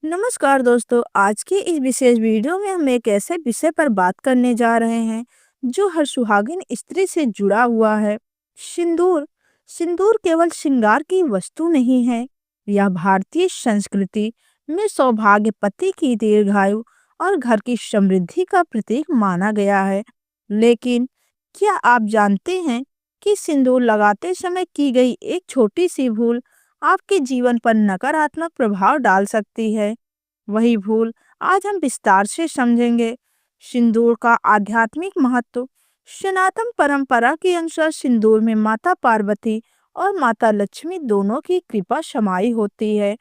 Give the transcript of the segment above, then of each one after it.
नमस्कार दोस्तों, आज की इस विशेष वीडियो में हम एक ऐसे विषय पर बात करने जा रहे हैं जो हर सुहागिन स्त्री से जुड़ा हुआ है। सिंदूर। सिंदूर केवल श्रृंगार की वस्तु नहीं है। यह भारतीय संस्कृति में सौभाग्य, पति की दीर्घायु और घर की समृद्धि का प्रतीक माना गया है। लेकिन क्या आप जानते हैं कि सिंदूर लगाते समय की गई एक छोटी सी भूल आपके जीवन पर नकारात्मक प्रभाव डाल सकती है? वही भूल आज हम विस्तार से समझेंगे। सिंदूर का आध्यात्मिक महत्व। सनातन परंपरा के अनुसार सिंदूर में माता पार्वती और माता लक्ष्मी दोनों की कृपा समाई होती है।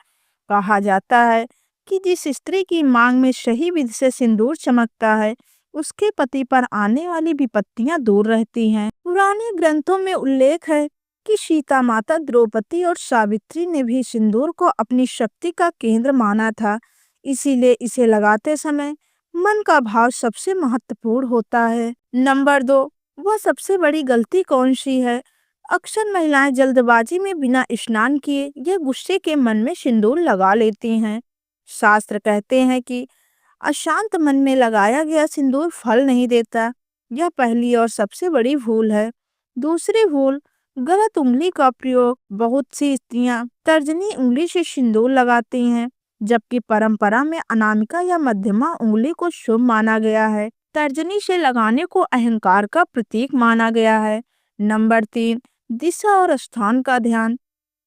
कहा जाता है कि जिस स्त्री की मांग में सही विधि से सिंदूर चमकता है, उसके पति पर आने वाली विपत्तियां दूर रहती हैं। पुराने ग्रंथों में उल्लेख है कि सीता माता, द्रौपदी और सावित्री ने भी सिंदूर को अपनी शक्ति का केंद्र माना था। इसीलिए इसे लगाते समय मन का भाव सबसे महत्वपूर्ण होता है। नंबर 2, वह सबसे बड़ी गलती कौन सी है? अक्सर महिलाएं जल्दबाजी में बिना स्नान किए या गुस्से के मन में सिंदूर लगा लेती हैं। शास्त्र कहते हैं कि अशांत मन में लगाया गया सिंदूर फल नहीं देता। यह पहली और सबसे बड़ी भूल है। दूसरी भूल, गलत उंगली का प्रयोग। बहुत सी स्त्रियां तर्जनी उंगली से सिंदूर लगाती हैं, जबकि परंपरा में अनामिका या मध्यमा उंगली को शुभ माना गया है। तर्जनी से लगाने को अहंकार का प्रतीक माना गया है। नंबर 3, दिशा और स्थान का ध्यान।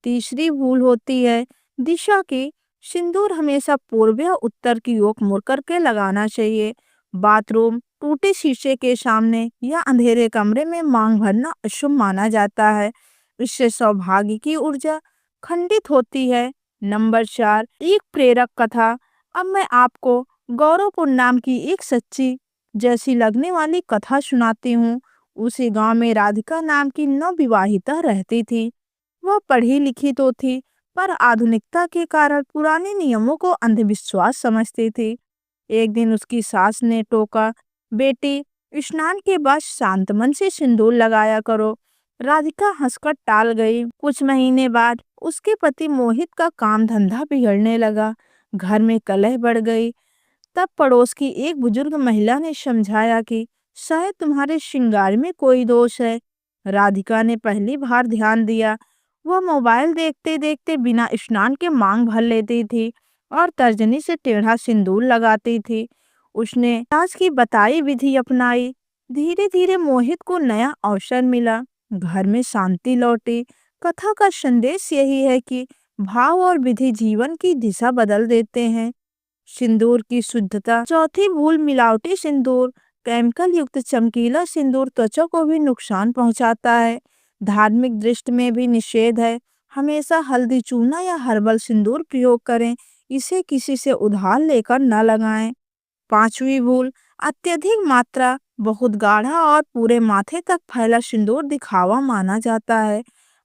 तीसरी भूल होती है दिशा की। सिंदूर हमेशा पूर्व या उत्तर की ओर मुड़ करके लगाना चाहिए। बाथरूम, टूटे शीशे के सामने या अंधेरे कमरे में मांग भरना अशुभ माना जाता है। इससे सौभाग्य की ऊर्जा खंडित होती है। नंबर 4, एक प्रेरक कथा। अब मैं आपको गौरवपुर नाम की एक सच्ची जैसी लगने वाली कथा सुनाती हूँ। उसी गांव में राधिका नाम की नवविवाहिता रहती थी। वह पढ़ी लिखी तो थी, पर आधुनिकता के कारण पुराने नियमों को अंधविश्वास समझती थी। एक दिन उसकी सास ने टोका, बेटी, स्नान के बाद शांत मन से सिंदूर लगाया करो। राधिका हंसकर टाल गई। कुछ महीने बाद उसके पति मोहित का काम धंधा बिगड़ने लगा। घर में कलह बढ़ गई। तब पड़ोस की एक बुजुर्ग महिला ने समझाया कि शायद तुम्हारे श्रृंगार में कोई दोष है। राधिका ने पहली बार ध्यान दिया। वह मोबाइल देखते देखते बिना स्नान के मांग भर लेती थी और तर्जनी से टेढ़ा सिंदूर लगाती थी। उसने आज की बताई विधि अपनाई। धीरे धीरे मोहित को नया अवसर मिला। घर में शांति लौटी। कथा का संदेश यही है कि भाव और विधि जीवन की दिशा बदल देते हैं। सिंदूर की शुद्धता। चौथी भूल, मिलावटी सिंदूर। केमिकल युक्त चमकीला सिंदूर त्वचा को भी नुकसान पहुंचाता है। धार्मिक दृष्टि में भी निषेध है। हमेशा हल्दी चूना या हर्बल सिंदूर प्रयोग करें। इसे किसी से उधार लेकर न लगाएं। पांचवी भूल, अत्यधिक मात्रा। बहुत गाढ़ा और पूरे माथे तक फैला सिंदूर दिखावा माना जाता है।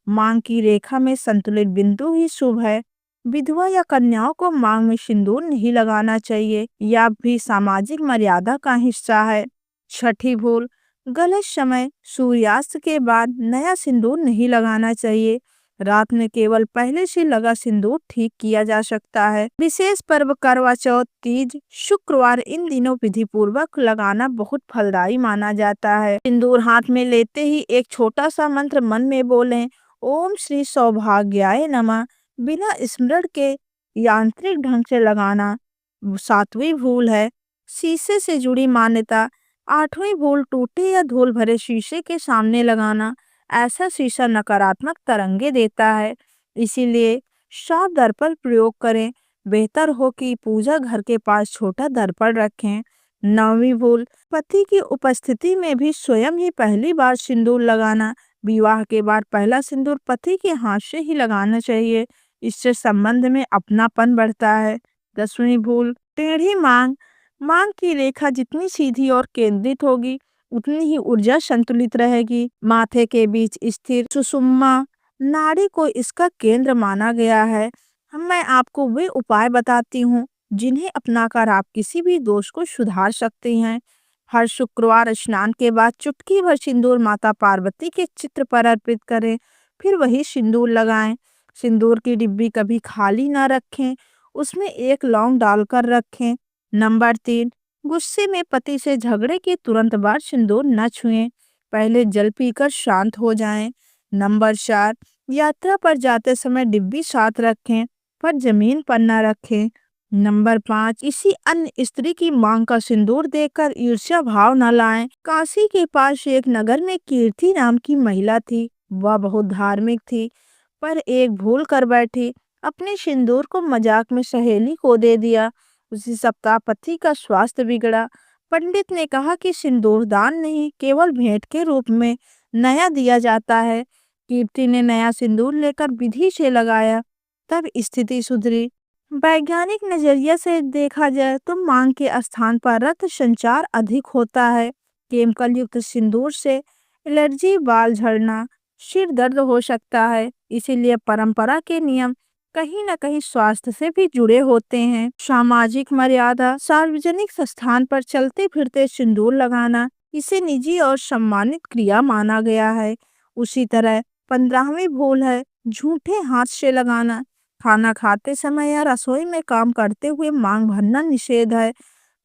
मांग की रेखा में संतुलित बिंदु ही शुभ है। विधवा या कन्याओं को मांग में सिंदूर नहीं लगाना चाहिए। यह भी सामाजिक मर्यादा का हिस्सा है। छठी भूल, गलत समय। सूर्यास्त के बाद नया सिंदूर नहीं लगाना चाहिए। रात में केवल पहले से लगा सिंदूर ठीक किया जा सकता है। विशेष पर्व करवा चौथ, तीज, शुक्रवार, इन दिनों विधि पूर्वक लगाना बहुत फलदायी माना जाता है। सिंदूर हाथ में लेते ही एक छोटा सा मंत्र मन में बोलें, ओम श्री सौभाग्याय नमः। बिना स्मरण के यांत्रिक ढंग से लगाना। सातवीं भूल है शीशे से जुड़ी मान्यता। आठवीं भूल, टूटे या धूल भरे शीशे के सामने लगाना। ऐसा शीशा नकारात्मक तरंगे देता है। इसीलिए साफ दर्पण प्रयोग करें। बेहतर हो कि पूजा घर के पास छोटा दर्पण रखें। नौवीं भूल, पति की उपस्थिति में भी स्वयं ही पहली बार सिंदूर लगाना। विवाह के बाद पहला सिंदूर पति के हाथ से ही लगाना चाहिए। इससे संबंध में अपनापन बढ़ता है। 10वीं भूल, टेढ़ी मांग। मांग की रेखा जितनी सीधी और केंद्रित होगी, उतनी ही ऊर्जा संतुलित रहेगी। माथे के बीच स्थिर सुषुम्ना नाड़ी को इसका केंद्र माना गया है। मैं आपको वे उपाय बताती हूँ जिन्हें अपनाकर आप किसी भी दोष को सुधार सकती हैं। हर शुक्रवार स्नान के बाद चुटकी भर सिंदूर माता पार्वती के चित्र पर अर्पित करें। फिर वही सिंदूर लगाएं। सिंदूर की डिब्बी कभी खाली ना रखें। उसमें एक लौंग डालकर रखें। नंबर 3, गुस्से में पति से झगड़े के तुरंत बाद सिंदूर न छुएं, पहले जल पीकर शांत हो जाएं। नंबर 4, यात्रा पर जाते समय डिब्बी साथ रखें, पर जमीन पर न रखें। नंबर 5, किसी अन्य स्त्री की मांग का सिंदूर देखकर ईर्ष्या भाव न लाएं। काशी के पास एक नगर में कीर्ति नाम की महिला थी। वह बहुत धार्मिक थी, पर एक भूल कर बैठी, अपने सिंदूर को मजाक में सहेली को दे दिया। उसी सप्ताह पति का स्वास्थ्य बिगड़ा। पंडित ने कहा कि सिंदूर दान नहीं, केवल भेंट के रूप में नया दिया जाता है। कीर्ति ने नया सिंदूर लेकर विधि से लगाया, तब स्थिति सुधरी। वैज्ञानिक नजरिया से देखा जाए तो मांग के स्थान पर रक्त संचार अधिक होता है। केमिकल युक्त सिंदूर से एलर्जी, बाल झड़ना, सिर दर्द हो सकता है। इसीलिए परंपरा के नियम कहीं न कहीं स्वास्थ्य से भी जुड़े होते हैं। सामाजिक मर्यादा, सार्वजनिक स्थान पर चलते फिरते सिंदूर लगाना, इसे निजी और सम्मानित क्रिया माना गया है। उसी तरह 15वीं भूल है झूठे हाथ से लगाना। खाना खाते समय या रसोई में काम करते हुए मांग भरना निषेध है।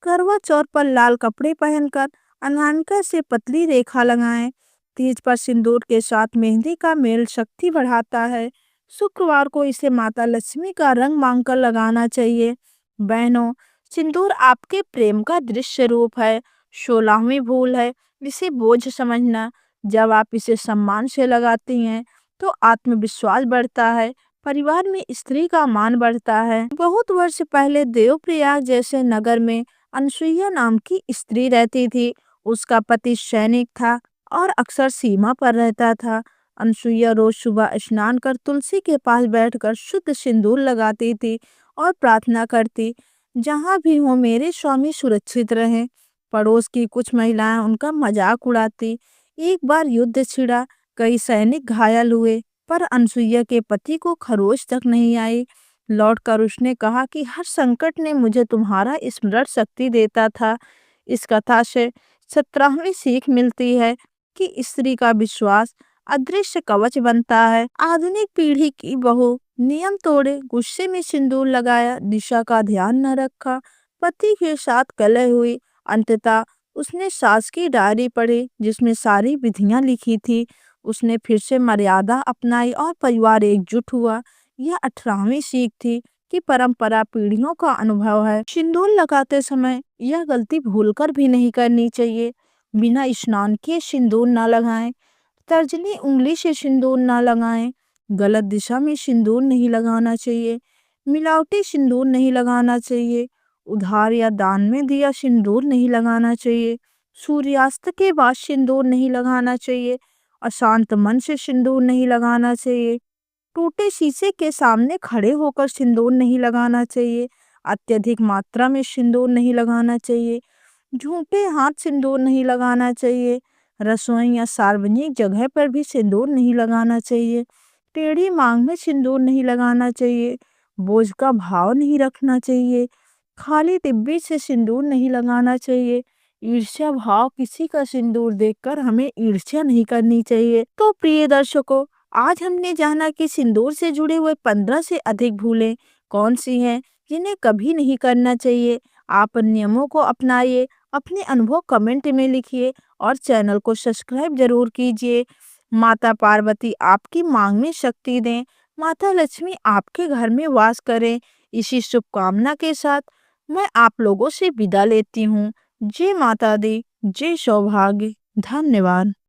करवा चौथ पर लाल कपड़े पहनकर अनामिका से पतली रेखा लगाएं। तीज पर सिंदूर के साथ मेहंदी का मेल शक्ति बढ़ाता है। शुक्रवार को इसे माता लक्ष्मी का रंग मांगकर लगाना चाहिए। बहनों, सिंदूर आपके प्रेम का दृश्य रूप है। 16वीं भूल है इसे बोझ समझना। जब आप इसे सम्मान से लगाती हैं तो आत्मविश्वास बढ़ता है, परिवार में स्त्री का मान बढ़ता है। बहुत वर्ष पहले देवप्रयाग जैसे नगर में अनसुईया नाम की स्त्री रहती थी। उसका पति सैनिक था और अक्सर सीमा पर रहता था। अनसुईया रोज सुबह स्नान कर तुलसी के पास बैठकर शुद्ध सिंदूर लगाती थी और प्रार्थना करती, जहाँ भी हो मेरे स्वामी सुरक्षित रहें। पड़ोस की कुछ महिलाएं उनका मजाक उड़ाती। एक बार युद्ध छिड़ा, कई सैनिक घायल हुए, पर अनसुईया के पति को खरोच तक नहीं आई। लौटकर उसने कहा कि हर संकट ने मुझे तुम्हारा स्मरण शक्ति देता था। इस कथा से 17वीं सीख मिलती है कि स्त्री का विश्वास अदृश्य कवच बनता है। आधुनिक पीढ़ी की बहू नियम तोड़े, गुस्से में सिंदूर लगाया, दिशा का ध्यान न रखा, पति के साथ कलह हुई। अंततः उसने सास की डायरी पढ़ी जिसमें सारी विधियां लिखी थी। उसने फिर से मर्यादा अपनाई और परिवार एकजुट हुआ। यह 18वीं सीख थी कि परंपरा पीढ़ियों का अनुभव है। सिंदूर लगाते समय यह गलती भूलकर भी नहीं करनी चाहिए। बिना स्नान किए सिंदूर न लगाएं, तर्जनी उंगली से सिंदूर न लगाएं, गलत दिशा में सिंदूर नहीं लगाना चाहिए, मिलावटी सिंदूर नहीं लगाना चाहिए, उधार या दान में दिया सिंदूर नहीं लगाना चाहिए, सूर्यास्त के बाद सिंदूर नहीं लगाना चाहिए, अशांत मन से सिंदूर नहीं लगाना चाहिए, टूटे शीशे के सामने खड़े होकर सिंदूर नहीं लगाना चाहिए, अत्यधिक मात्रा में सिंदूर नहीं लगाना चाहिए, झूठे हाथ सिंदूर नहीं लगाना चाहिए, रसोई या सार्वजनिक जगह पर भी सिंदूर नहीं लगाना चाहिए, टेढ़ी मांग में सिंदूर नहीं लगाना चाहिए, बोझ का भाव नहीं रखना चाहिए, खाली डिब्बी से सिंदूर नहीं लगाना चाहिए। ईर्ष्या भाव, किसी का सिंदूर देखकर हमें ईर्ष्या नहीं करनी चाहिए। तो प्रिय दर्शकों, आज हमने जाना कि सिंदूर से जुड़े हुए 15 से अधिक भूलें कौन सी हैं जिन्हें कभी नहीं करना चाहिए। आप नियमों को अपनाइए, अपने अनुभव कमेंट में लिखिए और चैनल को सब्सक्राइब जरूर कीजिए। माता पार्वती आपकी मांग में शक्ति दें, माता लक्ष्मी आपके घर में वास करें। इसी शुभकामना के साथ मैं आप लोगों से विदा लेती हूँ। जय माता दी, जय सौभाग्य, धन्यवाद।